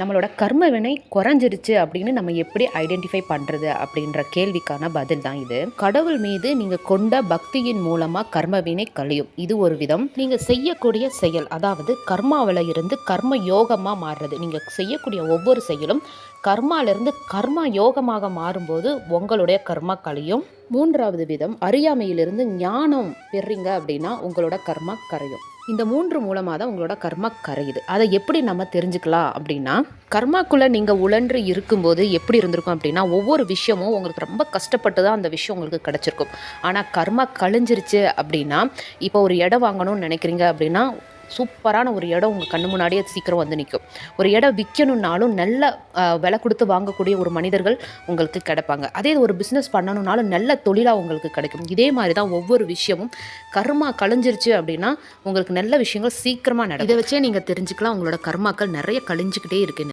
நம்மளோட கர்ம வினை குறைஞ்சிருச்சு அப்படின்னு நம்ம எப்படி ஐடென்டிஃபை பண்ணுறது அப்படின்ற கேள்விக்கான பதில் தான் இது. கடவுள் மீது நீங்கள் கொண்ட பக்தியின் மூலமாக கர்ம வினை கழியும். இது ஒரு விதம். நீங்கள் செய்யக்கூடிய செயல், அதாவது கர்மாவில் இருந்து கர்ம யோகமாக மாறுறது. நீங்கள் செய்யக்கூடிய ஒவ்வொரு செயலும் கர்மாவிலிருந்து கர்ம யோகமாக மாறும்போது உங்களுடைய கர்மா கழியும். மூன்றாவது விதம், அறியாமையிலிருந்து ஞானம் பெறீங்க அப்படின்னா உங்களோட கர்மா கரையும். இந்த மூன்று மூலமாக தான் உங்களோட கர்மா கரையுது. அதை எப்படி நம்ம தெரிஞ்சுக்கலாம் அப்படின்னா, கர்மாக்குள்ளே நீங்கள் உழன்று இருக்கும்போது எப்படி இருந்திருக்கும் அப்படின்னா, ஒவ்வொரு விஷயமும் உங்களுக்கு ரொம்ப கஷ்டப்பட்டு தான் அந்த விஷயம் உங்களுக்கு கிடச்சிருக்கும். ஆனால் கர்மா கழிஞ்சிருச்சு அப்படின்னா, இப்போ ஒரு இடம் வாங்கணும்னு நினைக்கிறீங்க அப்படின்னா, சூப்பரான ஒரு இடம் உங்கள் கண்ணு முன்னாடியே சீக்கிரம் வந்து நிற்கும். ஒரு இடம் விற்கணுன்னாலும் நல்ல விலை கொடுத்து வாங்கக்கூடிய ஒரு மனிதர்கள் உங்களுக்கு கிடைப்பாங்க. அதே ஒரு பிஸ்னஸ் பண்ணணுன்னாலும் நல்ல தொழிலாக உங்களுக்கு கிடைக்கும். இதே மாதிரி தான் ஒவ்வொரு விஷயமும் கர்மா கழிஞ்சிருச்சு அப்படின்னா உங்களுக்கு நல்ல விஷயங்கள் சீக்கிரமாக நடக்கும். இதை வச்சே நீங்கள் தெரிஞ்சுக்கலாம் உங்களோட கர்மாக்கள் நிறைய கழிஞ்சிக்கிட்டே இருக்குன்னு.